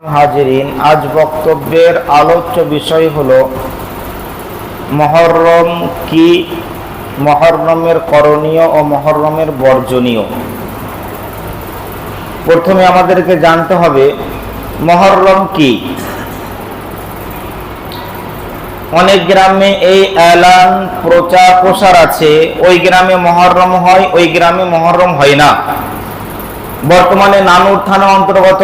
हाजिरीन आज बक्तव्যের আলোচ্য বিষয় হলো মুহররম কি, মুহররমের করণীয় ও মুহররমের বর্জনীয়। প্রথমে আমাদেরকে জানতে হবে মুহররম কি। অনেক গ্রামে এই এলান প্রচার প্রসার আছে, ওই গ্রামে মুহররম হয়, ওই গ্রামে মুহররম হয় না। বর্তমানে নানুর থানা অন্তর্গত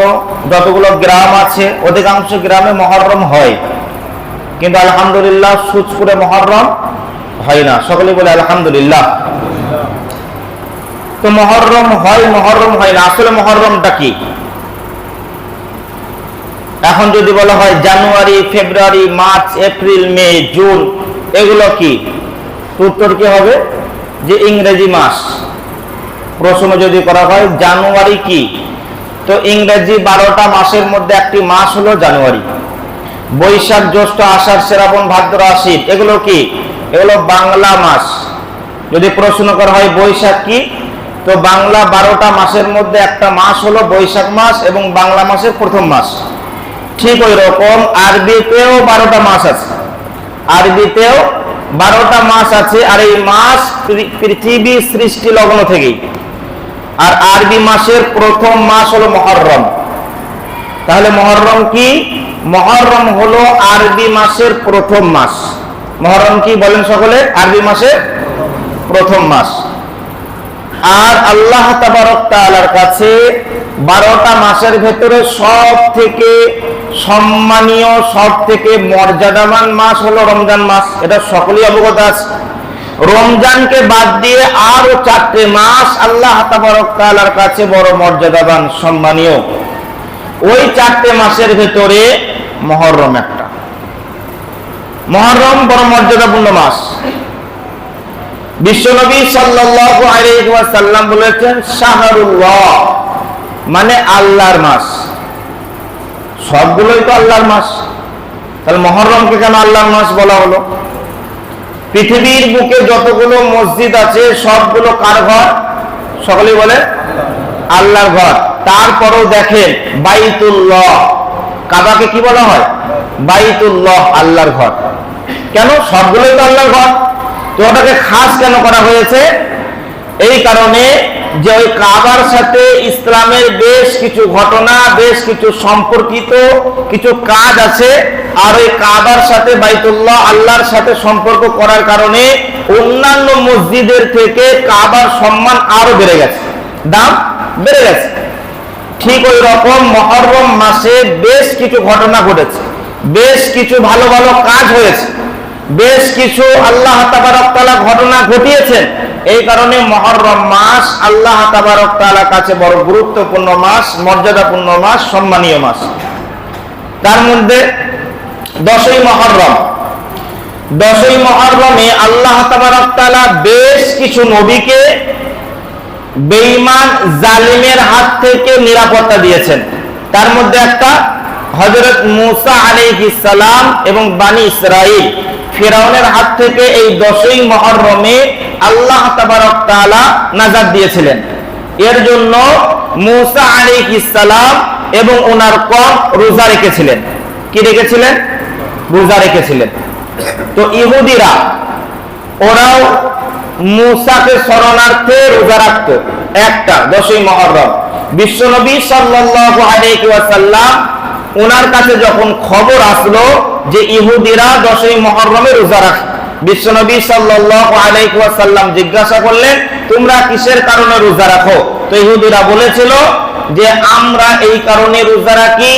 যতগুলো গ্রাম আছে অধিকাংশ গ্রামে মুহররম হয়, কিন্তু আলহামদুলিল্লাহ সুচপুরে মুহররম হয় না। সকলে বলে আলহামদুলিল্লাহ। তো মুহররম হয়, মুহররম হয় না, আসলে মুহররমটা কি? এখন যদি বলা হয় জানুয়ারি, ফেব্রুয়ারি, মার্চ, এপ্রিল, মে, জুন, এগুলো কি? উত্তর কি হবে যে ইংরেজি মাস। প্রশ্ন যদি করা হয় জানুয়ারি কি, তো ইংরেজি 12টা মাসের মধ্যে একটি মাস হলো জানুয়ারি। বৈশাখ, জ্যৈষ্ঠ, আষাঢ়, শ্রাবণ, ভাদ্র, আশ্বিন, এগুলো কি? এগুলো বাংলা মাস। যদি প্রশ্ন করা হয় বৈশাখ কি, তো বাংলা 12টা মাসের মধ্যে একটা মাস হলো বৈশাখ মাস এবং বাংলা মাসের প্রথম মাস। ঠিক ওই রকম আরবিতেও 12টা মাস আছে, আরবিতেও 12টা মাস আছে। আর এই মাস পৃথিবী সৃষ্টি লগ্ন থেকেই। আর আরবি মাসের প্রথম মাস হলো মুহররম। তাহলে মুহররম কি? মুহররম হলো আরবি মাসের প্রথম মাস। মুহররম কি বলেন সকলে? আরবি মাসের প্রথম মাস। আর আল্লাহ তাবারক তাআলার কাছে 12টা মাসের ভেতরে সব থেকে সম্মানীয়, সব থেকে মর্যাদাবান মাস হলো রমজান মাস। এটা সকলেই অবগত আছে। রমজানকে বাদ দিয়ে আরো 4টে মাস আল্লাহ তাবারক তাআলার কাছে বড় মর্যাদাবান, সম্মানীয়। ওই 4টে মাসের ভেতরে মুহররম একটা। মুহররম বড় মর্যাদাপূর্ণ মাস। বিশ্বনবী সাল্লাল্লাহু আলাইহি ওয়াসাল্লাম বলেছেন শাহরুল্লাহ, মানে আল্লাহর মাস। সবগুলোই তো আল্লাহর মাস, তাহলে মুহররমকে কেন আল্লাহর মাস বলা হলো? পৃথিবীর বুকে যতগুলো মসজিদ আছে সবগুলো কার ঘর? সকলেই বলে আল্লাহর ঘর। তারপরেও দেখেন বাইতুল্লাহ, কাবাকে কি বলা হয়? বাইতুল্লাহ, আল্লাহর ঘর। কেন? সবগুলোই তো আল্লাহর ঘর, তো ওটাকে খাস কেন করা হয়েছে? এই কারণে যে ওই কাবার সাথে ইসলামের বেশ কিছু ঘটনা, বেশ কিছু সম্পর্কিত কিছু কাজ আছে। আর ওই কাবার সাথে বাইতুল্লাহ, আল্লাহর সাথে সম্পর্ক করার কারণে অন্যান্য মসজিদের থেকে কাবার সম্মান আরো বেড়ে গেছে, দাম বেড়ে গেছে। ঠিক ওই রকম মুহররম মাসে বেশ কিছু ঘটনা ঘটেছে, বেশ কিছু ভালো ভালো কাজ হয়েছে, বেশ কিছু আল্লাহ তাবারক তাআলা ঘটনা ঘটিয়েছেন। এই কারণে মুহররম মাস আল্লাহ তাবারক তাআলার কাছে বড় গুরুত্বপূর্ণ মাস, মর্যাদাপূর্ণ মাস, সম্মানীয় মাস। তার মধ্যে 10ই মুহররম। 10ই মুহররমে আল্লাহ তাবারক তাআলা বেশ কিছু নবীকে বেঈমান জালিমের হাত থেকে নিরাপত্তা দিয়েছেন। তার মধ্যে একটা হযরত মূসা আলাইহিস সালাম এবং বনি ইসরাইল ফিরাউনের হাত থেকে এই 10ই মুহররমে আল্লাহ তাবারক তাআলা নাজাত দিয়েছিলেন। এর জন্য মূসা আলাইহিস সালাম এবং ওনার কওম রোজা রেখেছিলেন। কি রেখেছিলেন? রোজা রেখেছিলেন। তো ইহুদিরা ওরাও মূসাকে শরণার্থে রোজা রাখত একটা 10ই মুহররম। বিশ্বনবী সাল্লাল্লাহু আলাইহি ওয়াসাল্লাম ওনার কাছে যখন খবর আসলো যে ইহুদিরা 10ই মুহররমে রোজা রাখে, বিশ্বনবী সাল্লাল্লাহু আলাইহি ওয়াসাল্লাম জিজ্ঞাসা করলেন তোমরা কিসের কারণে রোজা রাখো? তো ইহুদিরা বলেছিল যে আমরা এই কারণে রোজা রাখি,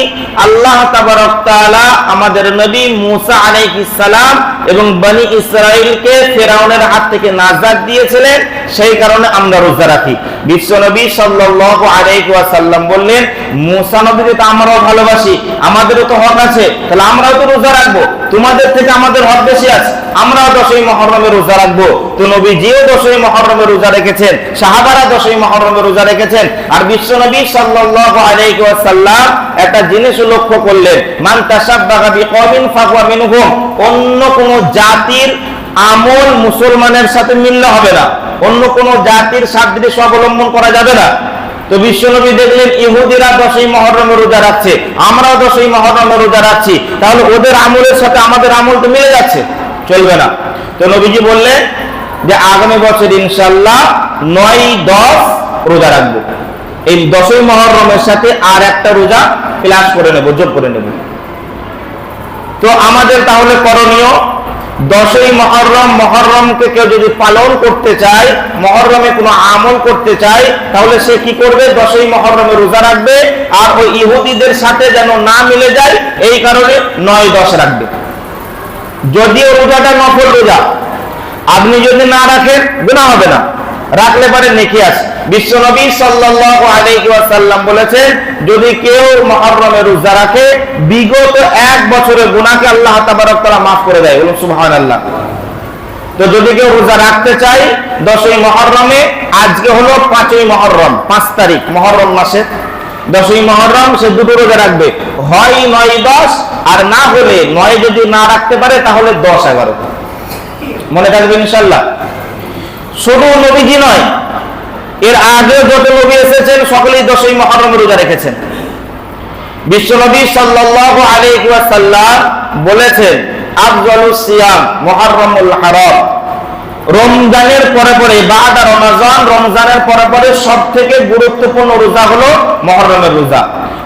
আল্লাহ তাবারক তাআলা আমাদের নবী মূসা আলাইহিস সালাম এবং বনি ইসরাইলকে ফিরাউনের হাত থেকে নাজাত দিয়েছিলেন, সেই কারণে আমরা রোজা রাখি। বিশ্বনবী সাল্লাল্লাহু আলাইহি ওয়াসাল্লাম বললেন মূসা নবীকে তো আমরাও ভালোবাসি, আমাদেরও তো হক আছে, তাহলে আমরাও তো রোজা রাখবো, তোমাদের থেকে আমাদের হক বেশি আছে, আমরাও 10ই মুহররমে রোজা রাখবো। তো নবীজিও 10ই মুহররমে রোজা রেখেছেন, সাহাবারা 10ই মুহররমে রোজা রেখেছেন। আর বিশ্বনবী সাল্লাল্লাহু আলাইহি ওয়াসাল্লাম একটা জিনিস লক্ষ্য করলেন, মান তাশাব্বাহা বিকওমিন ফাহুয়া মিনহুম। অন্য কোন জাতির আমল মুসলমানের সাথে মিললে হবে না, অন্য কোন জাতির সাদৃশ্য অবলম্বন করা যাবে না। তো বিশ্বনবী দেখলেন ইহুদিরা 10ই মুহররমে রোজা রাখছে, আমরাও 10ই মুহররমে রোজা রাখছি, তাহলে ওদের আমলের সাথে আমাদের আমল তো মিলে যাচ্ছে, চলবে না। তো নবীজি বললেন যে আগামী বছর ইনশাআল্লাহ 9-10 রোজা রাখবো, এই 10ই মুহররমের সাথে আর একটা রোজা প্লাস করে নেব, যোগ করে নেব। তো আমাদের তাহলে করণীয়, 10ই মুহররমকে কেউ যদি পালন করতে চায়, মুহররমে কোনো আমল করতে চায়, তাহলে সে কি করবে? 10ই মুহররমে রোজা রাখবে, আর ওই ইহুদিদের সাথে যেন না মিলে যায় এই কারণে 9-10 রাখবে। যদিও রোজাটা নফল রোজা, আপনি যদি না রাখেন গুনাহ হবে না, রাখলে পারে নেকি আছে। বিশ্বনবী সাল্লাল্লাহু আলাইহি ওয়াসাল্লাম বলেছেন, যদি কেউ মুহররমে রোজা রাখে বিগত 1 বছরের গুনাহকে আল্লাহ তাবারক তাআলা maaf করে দেয়, বলুন সুবহানাল্লাহ। তো যদি কেউ রোজা রাখতে চায় 10ই মুহররমে, আজকে হলো 5ই মুহররম, 5 তারিখ মুহররম মাসে 10ই মুহররম, সে দুটো রোজা রাখবে, হয় 9-10, আর না হলে 9 যদি না রাখতে পারে তাহলে 10-11। মনে থাকবে ইনশাআল্লাহ। শুধু নবীজি নয়, এর আগে যত নবী এসেছেন সকলেই 10ই মুহররমে রোজা রেখেছেন। বিশ্বনবী সাল্লাল্লাহু আলাইহি ওয়াসাল্লাম বলেছেন, আফজালুস সিয়াম মুহররমুল হারাম, রমজানের পরে পরে বাদা রমজান, রমজানের পরে পরে সবথেকে গুরুত্বপূর্ণ রোজা হলো মুহররমের রোজা।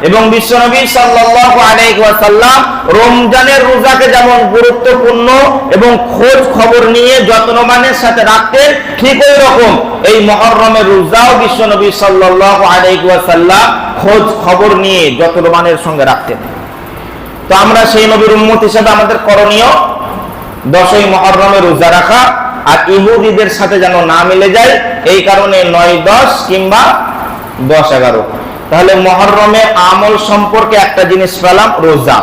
এবং বিশ্বনবী সাল্লাল্লাহু আলাইহি ওয়াসাল্লাম রমজানের রোজাকে যেমন গুরুত্বপূর্ণ এবং খোঁজ খবর নিয়ে যত্নবানের সাথে রাখতেন, ঠিক ওই রকম এই মুহররমের রোজাও বিশ্বনবী সাল্লাল্লাহু আলাইহি ওয়াসাল্লাম খোঁজ খবর নিয়ে যত্নবানের সঙ্গে রাখতেন। তো আমরা সেই নবীর উম্মত হিসেবে আমাদের করণীয় 10ই মুহররমে রোজা রাখা, আর ইহুদিদের সাথে যেন না মিলে যায় এই কারণে 9-10 কিংবা 10-11। তাহলে মুহররমে আমল সম্পর্কে একটা জিনিস পেলাম, রোজা।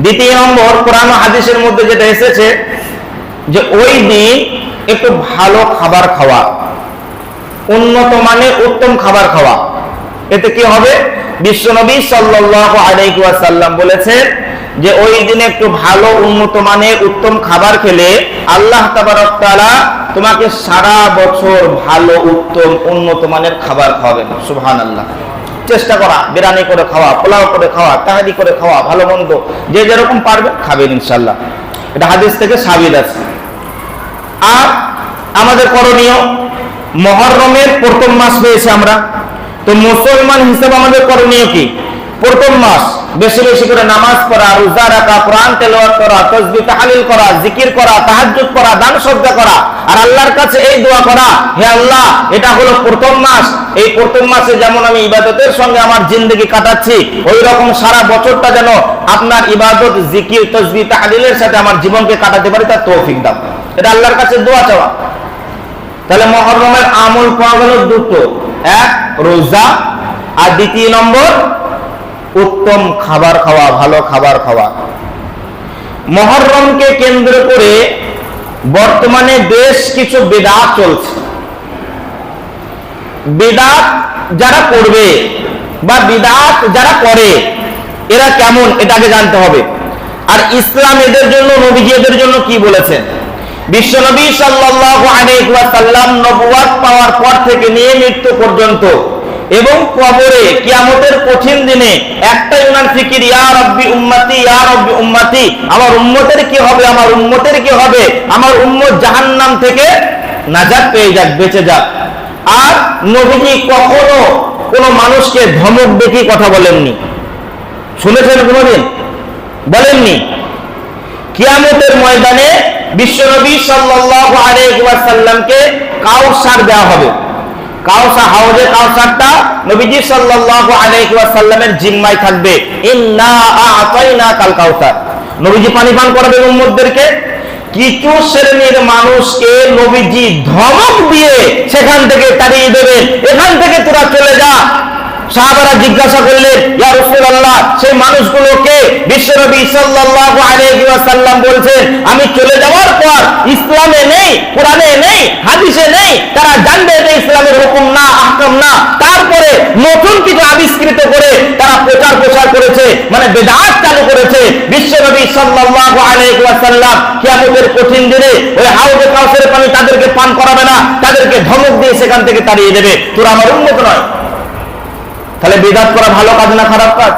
দ্বিতীয় নম্বর, কোরআন ও হাদিসের মধ্যে যেটা এসেছে যে ওই দিন একটু ভালো খাবার খাওয়া, উন্নত মানের উত্তম খাবার খাওয়া। এতে কি হবে? বিশ্বনবী সাল্লাল্লাহু আলাইহি ওয়াসাল্লাম বলেছেন যে ওই দিনে একটু ভালো উন্নত মানের উত্তম খাবার খেলে আল্লাহ তাবারক তাআলা তোমাকে সারা বছর ভালো উত্তম উন্নত মানের খাবার খাওয়াবেন। সুবহানাল্লাহ। চেষ্টা করা, বিরিয়ানি করে খাওয়া, পোলাও করে খাওয়া, তাহারি করে খাওয়া, ভালো মন্দ যে যেরকম পারবে খাবেন ইনশাআল্লাহ, এটা হাদিস থেকে সাবিত আছে। আর আমাদের করণীয়, মুহররমের প্রথম মাস পেয়েছে আমরা, তো মুসলমান হিসেবে আমাদের করণীয় কি? প্রথম মাস বেশি বেশি করে নামাজ পড়া, রোজা রাখা, কোরআন তেলাওয়াত করা, তাসবিহ তাহলিল করা, জিকির করা, তাহাজ্জুদ করা, দান সদকা করা, আর আল্লাহর কাছে এই দোয়া করা, হে আল্লাহ এটা হলো প্রথম মাস, এই প্রথম মাসে যেমন আমি ইবাদতের সঙ্গে আমার জিন্দেগি কাটাচ্ছি, ওই রকম সারা বছরটা যেন আপনার ইবাদত, জিকির, তাসবিহ তাহলিলের সাথে আমার জীবনকে কাটাতে পারি, তার তৌফিক দাও। এটা আল্লাহর কাছে দোয়া চাওয়া। তাহলে মুহররমের আমল পাওয়া গেল দুটো, এক রোজা, আর দ্বিতীয় নম্বর উত্তম খাবার খাওয়া, ভালো খাবার খাওয়া। মুহররমকে কেন্দ্র করে বর্তমানে বেশ কিছু বিদআত চলছে। বিদআত যারা করবে বা বিদআত যারা করে এরা কেমন, এটা আগে জানতে হবে। আর ইসলাম এদের জন্য, নবীজি এদের জন্য কি বলেছেন? বিশ্বনবী সাল্লাল্লাহু আলাইহি ওয়াসাল্লাম নবুয়ত পাওয়ার পর থেকে নিয়ে মৃত্যু পর্যন্ত এবং কবরে কিয়ামতের কঠিন দিনে একটাই ওনার ফিকির, ইয়া রাব্বি উম্মতি, ইয়া রাব্বি উম্মতি, আমার উম্মতের কি হবে, আমার উম্মতের কি হবে, আমার উম্মত জাহান্নাম থেকে নাজাত পেয়ে যাক, বেঁচে যাক। আর নবীজি কখনো কোনো মানুষকে ধমক দেখিয়ে কথা বলেননি, শুনেছেন কোনোদিন? বলেননি। কিয়ামতের ময়দানে বিশ্বনবী সাল্লাল্লাহু আলাইহি ওয়াসাল্লামকে কাউসার দেওয়া হবে। কাউসার, হাউজে কাউসারটা নবীজি সাল্লাল্লাহু আলাইহি ওয়াসাল্লামের জিম্মায় থাকবে। ইন্না আ'তাইনাকাল কাউসার, নবীজি পানি পান করাবেন উম্মতদেরকে। কিছু শ্রেণীর মানুষকে নবীজি ধমক দিয়ে সেখান থেকে তাড়িয়ে দেবেন, এখান থেকে তোরা চলে যা। সাহাবারা জিজ্ঞাসা করলেন, ইয়া রাসূলুল্লাহ সেই মানুষগুলোকে? বিশ্বনবী সাল্লাল্লাহু আলাইহি ওয়াসাল্লাম বলছেন, আমি চলে যাওয়ার পর ইসলামে নেই, কোরআনে নেই, হাদিসে নেই, তারা জানবে যে ইসলামের হুকুম না, আহকাম না, তারপরে নতুন কিছু আবিষ্কৃত করে তারা প্রচার করেছে, মানে বিদআত চালু করেছে। বিশ্বনবী সাল্লাল্লাহু আলাইহি ওয়াসাল্লাম কিয়ামতের কঠিন দিনে ওই হাউজে কাউসারের পানি তাদেরকে পান করাবে না, তাদেরকে ধমক দিয়ে সেখান থেকে তাড়িয়ে দেবে, তোরা আমার উম্মত নয়। তাহলে বিদআত করা ভালো কাজ না খারাপ কাজ?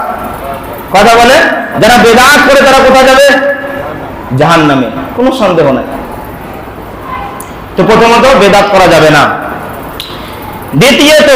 কথা বলে, যারা বিদআত করে তারা কোথায় যাবে? জাহান্নামে, কোনো সন্দেহ নাই। তো প্রথমত বিদআত করা যাবে না। দ্বিতীয়ত,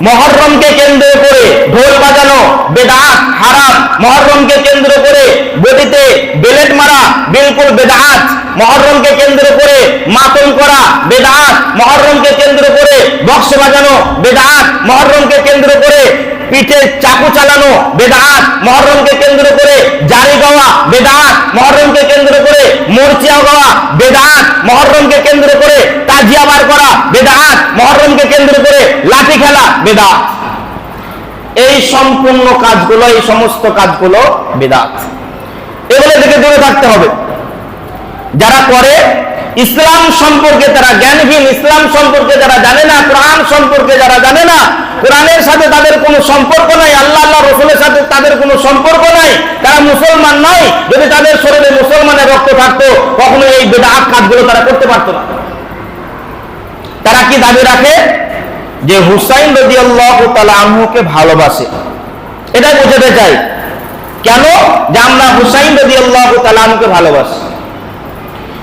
মুহররমকে কেন্দ্র করে ঢোল বাজানো বিদআত, হারাম। মুহররমকে কেন্দ্র করে বডিতে বেলেট মারা বিলকুল বিদআত। মুহররমকে কেন্দ্র করে মাতম করা বিদআত। মুহররমকে কেন্দ্র করে বক্স বাজানো বিদআত। মুহররমকে কেন্দ্র করে পিঠে চাকু চালানো বিদআত। মুহররমকে কেন্দ্র করে জারি গাওয়া বিদআত। মুহররমকে কেন্দ্র করে মুরচিয়া গাওয়া বিদআত। মুহররমকে কেন্দ্র করে তাজিয়া বার করা বিদআত। মুহররমকে কেন্দ্র করে লাঠি খেলা বিদআত। এই সম্পূর্ণ কাজগুলো, এই সমস্ত কাজগুলো বিদআত। এগুলো থেকে দূরে থাকতে হবে। যারা করে ইসলাম সম্পর্কে তারা জ্ঞানহীন, ইসলাম সম্পর্কে যারা জানে না, কোরআন সম্পর্কে যারা জানে না, কোরআনের সাথে তাদের কোনো সম্পর্ক নাই, আল্লাহ রাসূলের সাথে তাদের কোনো সম্পর্ক নাই, তারা মুসলমান নয়। যদি তাদের শরীরে মুসলমানের রক্ত থাকতো কখনো এই বিদআত কাজগুলো তারা করতে পারতো না। তারা কি দাবি রাখে? যে হুসাইন রাদিয়াল্লাহু তাআলা আনহুকে ভালোবাসে, এটাই বোঝাতে চাই। কেন? যে আমরা হুসাইন রাদিয়াল্লাহু তাআলা আনহুকে ভালোবাসি।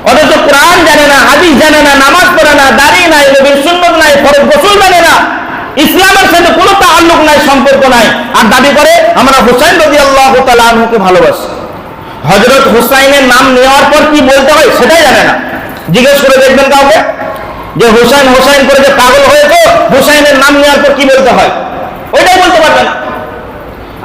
অথচ কোরআন জানে না, হাদিস জানে না, নামাজ পড়ে না, দাড়ি নাই, নবীর সুন্নাত নাই, ফরজ গোসল জানে না, ইসলামের সাথে কোনো তাআল্লুক নাই, সম্পর্ক নাই, আর দাবি করে আমরা হুসাইন রাদিয়াল্লাহু তাআলা আনহুকে ভালোবাসি। হযরত হুসাইনের নাম নেওয়ার পর কি বলতে হয় সেটাই জানে না। জিজ্ঞেস করে দেখবেন কাউকে যে হুসাইন হুসাইন করে যে পাগল হয়েছে, হুসাইনের নাম নেওয়ার পর কি বলতে হয়, ওইটাই বলতে পারবে না।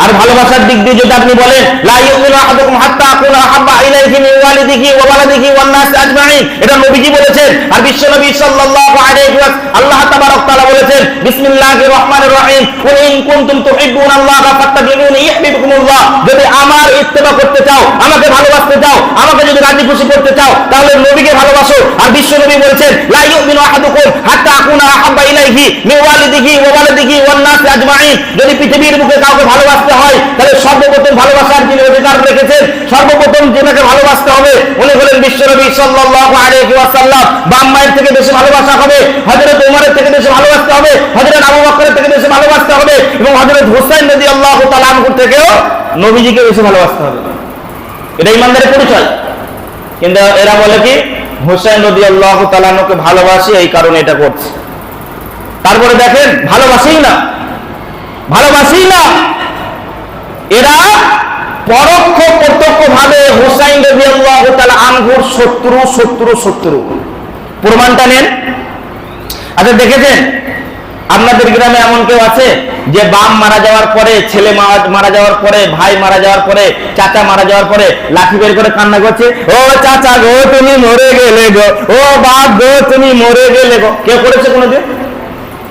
আর ভালোবাসার দিক দিয়ে যদি আপনি বলেন লা ইউমিনু আহাদুকুম হাত্তা আকুনা আহাব্বা ইলাইহি মিন ওয়ালিদিহি ওয়া ওয়ালাদিহি ওয়ান নাস আজমাইন, এটা নবীজি বলেছেন। আর বিশ্বনবী সাল্লাল্লাহু আলাইহি ওয়া আল্লাহ তাবারক তাআলা বলেছেন বিসমিল্লাহির রহমানির রহিম কুল ইন কুনতুম তুহিব্বুনাল্লাহা ফাত্তাবিউনি ইউহিব্বুকুমুল্লাহ। যদি আমার ইত্তেবা করতে চাও, আমাকে ভালোবাসতে চাও, আমাকে যদি রাজি খুশি করতে চাও, তাহলে নবীকে ভালোবাসো। আর বিশ্বনবী বলেছেন লা ইউমিনু আহাদুকুম হাত্তা আকুনা আহাব্বা ইলাইহি মিন ওয়ালিদিহি ওয়া ওয়ালাদিহি ওয়ান নাস আজমাইন। যদি পৃথিবীর বুকে কাউকে ভালোবাসতে হয়, তাহলে সর্বপ্রথম ভালোবাসার যিনি অধিকার রেখেছেন, সর্বপ্রথম যিনাকে ভালোবাসতে হবে উনি হলেন বিশ্বনবী সাল্লাল্লাহু আলাইহি ওয়াসাল্লাম। বাপ মায়ের থেকে বেশি ভালোবাসা হবে, হযরত ওমরের থেকে বেশি ভালোবাসতে হবে, হযরত আবু বকরের থেকে বেশি ভালোবাসতে হবে, এবং হযরত হুসাইন রাদিয়াল্লাহু তাআলা আনহু থেকেও নবীজিকে বেশি ভালোবাসতে হবে। এটা ইমানদারের পরিচয়। কিন্তু এরা বলে কি হুসাইন রাদিয়াল্লাহু তাআলা আনহুকে ভালোবাসি, এই কারণে এটা করছে। তারপরে দেখেন ভালোবাসেই না, ভালোবাসেই না, এরা পরোক্ষ প্রত্যক্ষ ভাবে হুসাইন রাদিয়াল্লাহু তাআলা আনহুর শত্রু শত্রু শত্রু। প্রমাণটা নেন। আচ্ছা দেখেছেন আপনাদের গ্রামে এমন কেউ আছে যে বাপ মারা যাওয়ার পরে, ছেলে মারা যাওয়ার পরে, ভাই মারা যাওয়ার পরে, চাচা মারা যাওয়ার পরে লাঠি বের করে কান্না করছে, ও চাচা গো তুমি মরে গেলে গো, ও বাপ গো তুমি মরে গেলে গো? কে করেছে কোনোদিন?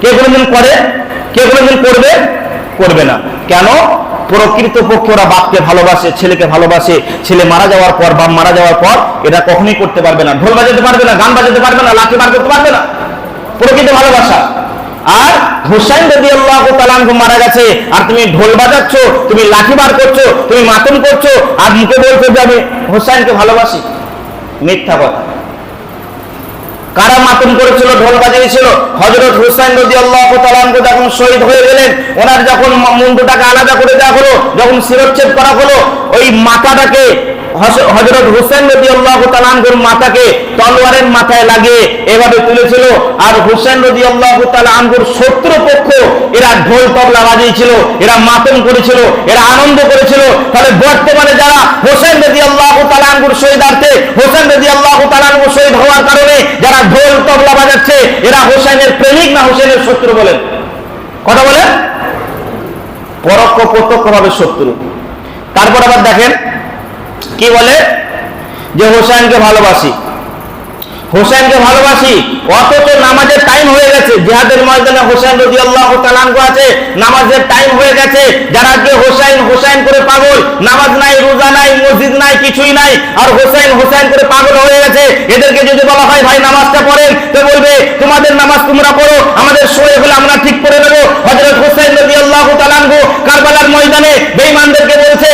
কে কোনোদিন করে? কে কোনোদিন করবে? করবে না। কেন? প্রকৃত পক্ষে ওরা বাপকে ভালোবাসে, ছেলেকে ভালোবাসে। ছেলে মারা যাওয়ার পর, বাপ মারা যাওয়ার পর এটা কখনোই করতে পারবে না। ঢোল বাজাতে পারবে না, গান বাজাতে পারবে না, লাঠি বার করতে পারবে না। প্রকৃত ভালোবাসা। আর হুসাইন রাদিয়াল্লাহু তাআলা আনহু মারা গেছে, আর তুমি ঢোল বাজাচ্ছ, তুমি লাঠি বার করছো, তুমি মাতম করছো, আর মুখে বলছো যে আমি হুসাইনকে ভালোবাসি। মিথ্যা কথা। কারা মাতম করেছিল, ঢোল বাজিয়েছিল? হযরত হুসাইন রাদিয়াল্লাহু তাআলা আনহু যখন শহীদ হয়ে গেলেন, ওনার যখন মুন্ডটাকে আলাদা করে দেওয়া হলো, যখন শিরচ্ছেদ করা হলো, ওই মাথাটাকে হযরত হুসাইন রাদিয়াল্লাহু তাআলা আনহুর মাথাকে তলোয়ারের মাথায় লাগিয়ে এভাবে তুলেছিল। আর হুসাইন রাদিয়াল্লাহু তাআলা আনহুর শত্রুপক্ষ এরা ঢোল তবলা বাজিয়েছিল, এরা মাতম করেছিল, এরা আনন্দ করেছিল। তাহলে বর্তমানে যারা হুসাইন রাদিয়াল্লাহু তাআলা আনহুর শহীদার্থে, হুসাইন রাদিয়াল্লাহু তাআলা আনহু শহীদ হওয়ার কারণে যারা ঢোল তবলা বাজাচ্ছে, এরা হুসাইনের প্রেমিক না হুসাইনের শত্রু? বলেন, কথা বলেন। পরোক্ষ প্রত্যক্ষভাবে শত্রু। তারপর আবার দেখেন কি বলে যে হোসেনকে ভালোবাসি, হোসেনকে ভালোবাসি, অথচ নামাজের টাইম হয়ে গেছে। জিহাদের ময়দানে হোসেন রাদিয়াল্লাহু তাআলা আনহু আছে, নামাজের টাইম হয়ে গেছে। যারা যে হোসেন হোসেন করে পাগল, নামাজ নাই, রোজা নাই, মসজিদ নাই, কিছুই নাই, আর হোসেন হোসেন করে পাগল হয়ে গেছে, এদেরকে যদি বলা হয় ভাই নামাজটা পড়েন, তো বলবে তোমাদের নামাজ তোমরা পড়ো, আমাদের সময় হলে আমরা ঠিক করে নেবো। হযরত হোসেন রাদিয়াল্লাহু তাআলা আনহু কারবালার ময়দানে বেঈমানদেরকে বলছে,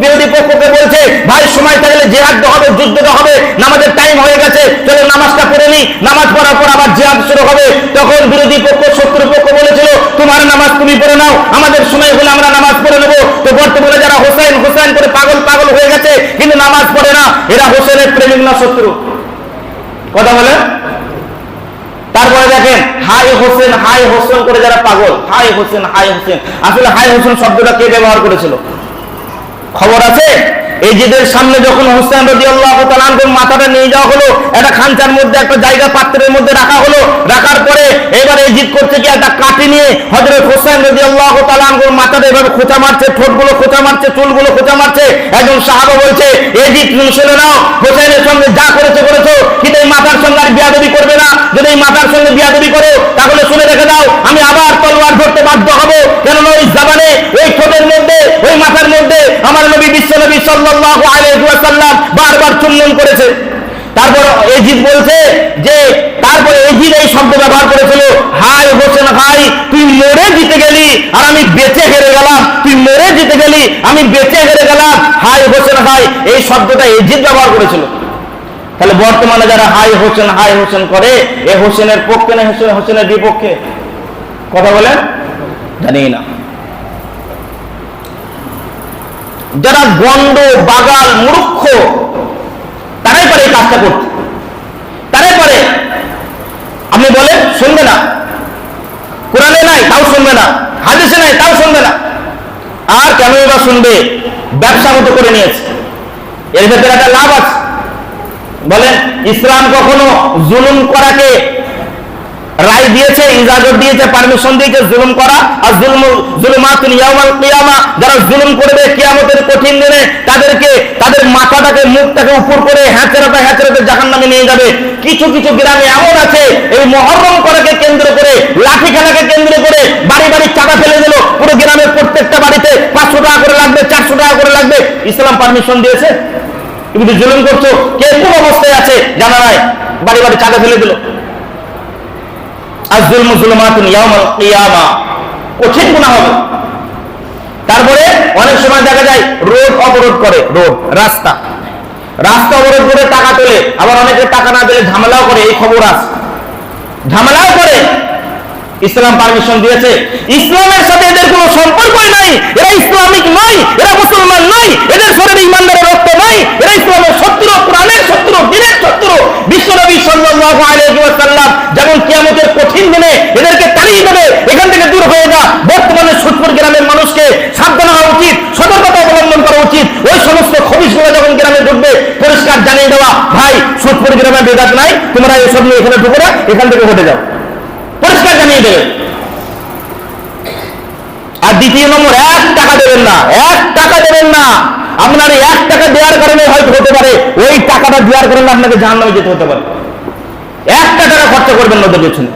বিরোধী পক্ষকে বলছে ভাই সময় থাকলে জিহাদ হবে, যুদ্ধটা হবে, নামাজের টাইম হয়ে গেছে, চলো নামাজটা পড়ে নি। নামাজ পড়ার পর আবার জিহাদ শুরু হবে। তখন বিরোধী পক্ষ শত্রু পক্ষ বলেছিল তুমি তোমার নামাজ তুমি পড়ে নাও, আমাদের সময় হলে আমরা নামাজ পড়ে নেবো। তো বর্তমানে যারা হোসেন হোসেন করে পাগল হয়ে গেছে কিন্তু নামাজ পড়ে না, এরা হোসেনের প্রেমিক না শত্রু? কথা বলে। তারপরে দেখেন হাই হোসেন করে যারা পাগল, হাই হোসেন। আসলে হাই হোসেন শব্দটা কে ব্যবহার করেছিল খবর আছে? এজিদের সামনে যখন হোসেন রাদিয়াল্লাহু তাআলা আনহুর মাথাটা নিয়ে যাওয়া হলো, একটা খাঁচার মধ্যে একটা জায়গা পাত্রের মধ্যে রাখা হলো, রাখার পরে এবার এজিদ করছে কি একটা কাঠি নিয়ে হযরত হোসেন রাদিয়াল্লাহু তাআলা আনহুর মাথাটা এভাবে খোঁচা মারছে, ঠোঁটগুলো খোঁচা মারছে, চুলগুলো খোঁচা মারছে। একজন সাহাবা বলছে, এজিদ তুমি শুনে নাও, হোসেনের সঙ্গে যা করেছো কিন্তু এই মাথার সঙ্গে আর বিয়াদবি করবে না। যদি এই মাথার সঙ্গে বিয়াদবি করো তাহলে শুনে রেখে দাও, আমি আবার তলোয়ার ধরতে বাধ্য হব। কেননা ওই জবানে, ওই ঠোঁটের মধ্যে, ওই মাথার মধ্যে আমার নবী বিশ্বনবী সাল্লাল্লাহু আলাইহি ওয়াসাল্লাম বারবার চুম্বন করেছে। তারপর এজিদ বলছে যে, তারপরে এজিদ এই শব্দ ব্যবহার করেছিল, হাই হোসেন হাই, তুই মরে জিতে গেলি আর আমি বেঁচে হেরে গেলাম, তুই মরে জিতে গেলি আমি বেঁচে হেরে গেলাম, হাই হোসেন হাই, এই শব্দটা এজিদ ব্যবহার করেছিল। তাহলে বর্তমানে যারা হাই হোসেন করে, এ হোসেনের পক্ষে না হোসেনের বিপক্ষে? কথা বলেন, জানি না। যারা গন্ড বাগাল মূর্খ তারাই পারে এই কাজটা করতে, তারাই পারে। আপনি বলেন শুনবে না, কোরআনে নাই তাও শুনবে না, হাদিসে নাই তাও শুনবে না, আর কেন এবার শুনবে? ব্যবসা মতো করে নিয়েছে। এর ভেতরে একটা লাভ আছে। বলেন ইসলাম কখনো জুলুম করাকে রায় দিয়েছে, ইজাজত দিয়েছে, পারমিশন দিয়েছে জুলুম করা? আর জুলুমাতুন ইয়াউমাল কিয়ামা, যারা জুলুম করবে কিয়ামতের কঠিন দিনে তাদেরকে তাদের মাথাটাকে মুখটাকে উপর করে হ্যাঁচড়াতে জাহান্নামে নিয়ে যাবে। কিছু গ্রামে এমন আছে এই মুহররম করাকে কেন্দ্র করে, লাঠি খেলাকে কেন্দ্র করে বাড়ি চাঁদা ফেলে দিল, পুরো গ্রামের প্রত্যেকটা বাড়িতে 500 টাকা করে লাগবে, 400 টাকা করে লাগবে। ইসলাম পারমিশন দিয়েছে? তুমি তো জুলুম করছো, কে কোন অবস্থায় আছে জানা নাই, বাড়ি চাঁদা ফেলে দিল। আর জুলুমাতুন ইয়াউমাল কিয়ামা, কঠিন গুনাহ হবে। তারপরে অনেক সময় দেখা যায় রোড অবরোধ করে, রাস্তা অবরোধ করে টাকা তোলে, আবার অনেকে টাকা না দিলে ঝামেলাও করে, এই খবর আছে, ঝামেলাও করে। ইসলাম পারমিশন দিয়েছে? ইসলামের সাথে এদের কোনো সম্পর্কই নাই, এরা ইসলামিক নয়, এরা মুসলমান নয়, এদের শরীরে ইমানদারের রক্ত নাই, এরা ইসলামের শত্রু, কোরআনের শত্রু, দ্বীনের শত্রু। বিশ্বনবী সাল্লাল্লাহু আলাইহি ওয়াসাল্লাম যেমন কিয়ামতের কঠিন দিনে এদেরকে তাড়িয়ে দেবে, এখান থেকে দূর হয়ে যা। বর্তমানে সুদপুর গ্রামের মানুষকে সাবধান হওয়া উচিত, সতর্কতা অবলম্বন করা উচিত। ওই সমস্ত খবিশগুলো যখন গ্রামে ঢুকবে পরিষ্কার জানিয়ে দেওয়া, ভাই সুদপুর গ্রামে বেদাত নাই, তোমরা এসব নিয়ে এখানে ঢুকো না, এখান থেকে হটে যাও, পরিষ্কার জানিয়ে দেবে। আর দ্বিতীয় নম্বর, 1 টাকা দেবেন না, 1 টাকা দেবেন না। আপনার 1 টাকা দেওয়ার কারণে হয়তো হতে পারে ওই টাকাটা দেওয়ার কারণে আপনাকে জাহান্নামে যেতে হতে পারে। 1 টাকা খরচা করবেন না ওদের পেছনে।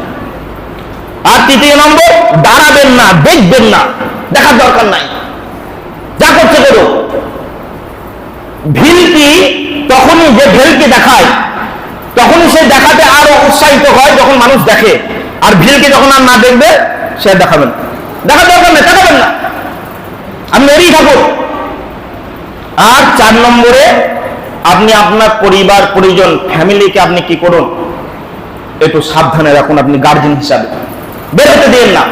আর তৃতীয় নম্বর, দাঁড়াবেন না, দেখবেন না, দেখার দরকার নাই, যা করছে করো। ভিলকি তখনই, যে ভেলকি দেখায় তখনই সে দেখাতে আরো উৎসাহিত হয় যখন মানুষ দেখে। আর ভিলকি যখন আর না দেখবে সে দেখাবেন, দেখার দরকার নেই, দেখাবেন না, আপনি এরই থাকুন। আর 4 নম্বরে, আপনি আপনার পরিবার পরিজন ফ্যামিলিকে আপনি কি করুন, একটু সাবধানে রাখুন। আপনি গার্জিয়ান হিসাবে বের হতে দিন না,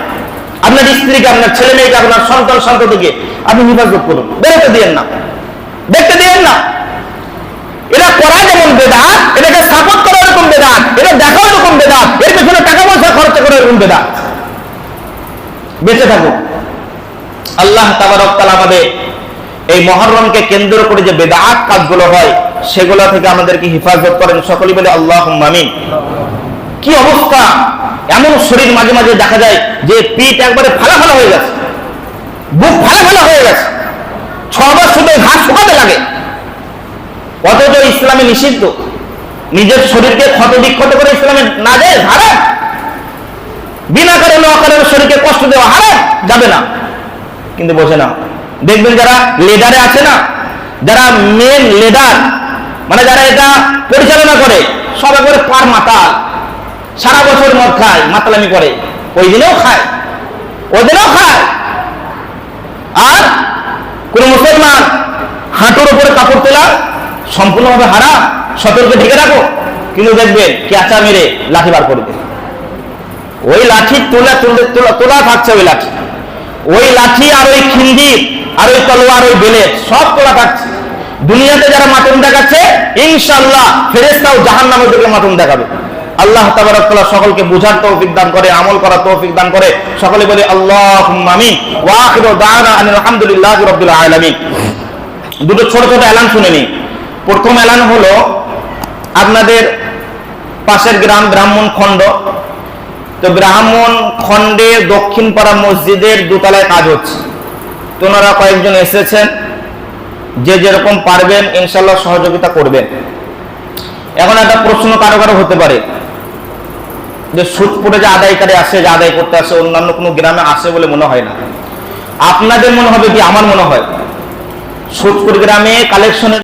আপনার স্ত্রীকে, আপনার ছেলে মেয়েকে, আপনার সন্তানকে আপনি হেফাজত করুন, বের হতে দিন না, দেখতে দিন না। এরা করা যেমন বেদাত, এটাকে সাপোর্ট করা এরকম বেদাত, এটা দেখাও এরকম বেদাত, এর পেছনে টাকা পয়সা খরচ করা এরকম বেদাত। বেঁচে থাকুক। আল্লাহ তাবারক ওয়া তাআলা আমাদের এই মুহররমকে কেন্দ্র করে যে বেদাত কাজগুলো হয় সেগুলো থেকে আমাদেরকে হেফাজত করেন। সকলেই বলে আল্লাহুম্মা আমিন। কি অবস্থা, এমন শরীর মাঝে মাঝে দেখা যায় যে পিঠ একবারে ফালা হয়ে গেছে, বুক ফালা হয়ে গেছে, 6 মাস শুধু ঘাস শুকাতে লাগে। অথচ ইসলামে নিষিদ্ধ, নিজের শরীরকে ক্ষত বিক্ষত করে ইসলামে না যায়, হারাম। বিনা কারণে অকারণে শরীরকে কষ্ট দেওয়া হারাম, যাবে না। কিন্তু বোঝে না। দেখবেন যারা লিডারে আছে না, যারা মেন লিডার, মানে যারা এটা পরিচালনা করে, সব একবারে পার মাতাল, সারা বছর মদ খায়, মাতালামি করে, ওই দিনেও খায়, ওই দিনেও খায়। আর কোন মুসলমান হাঁটুর উপরে কাপড় তোলা সম্পূর্ণভাবে হারাম, সতর্কে ঢেকে রাখো। কিন্তু দেখবেন ক্যাচা মেরে লাঠি বার করে দেবে। ওই লাঠি তোলা থাকছে, ওই লাঠি আর ওই খিন্দি আর ওই তলোয়ার ওই বেলেট সব তোলা থাকছে। দুনিয়াতে যারা মাতম দেখাচ্ছে, ইনশাআল্লাহ ফেরেশতাও জাহান্নামের দিকে মাতম দেখাবে। আল্লাহ তাবারক তাআলা সকলকে বুঝার তৌফিক দান করে, আমল করার তৌফিক দান করে। সকলে বলি আল্লাহুম্মা আমিন। ওয়া আখিরু দাওয়ানা আলহামদুলিল্লাহি রাব্বিল আলামিন। দুটো ছোট ছোট এলান শুনে নিই। প্রথম এলান হলো, আপনাদের পাশের গ্রাম ব্রাহ্মণ খণ্ড, তো ব্রাহ্মণ খণ্ডে দক্ষিণ পাড়া মসজিদের দোতলায় কাজ হচ্ছে। তো ওনারা কয়েকজন এসেছেন, যে যেরকম পারবেন ইনশাআল্লাহ সহযোগিতা করবেন। এখন একটা প্রশ্ন কারো কারো হতে পারে যে সুদপুরে যে আদায়কারী আসে, যে আদায় করতে আসে, অন্যান্য কোনো গ্রামে আসে বলে মনে হয় না। আপনাদের মনে হবে কি আমার মনে হয়, সুদপুর গ্রামে কালেকশনের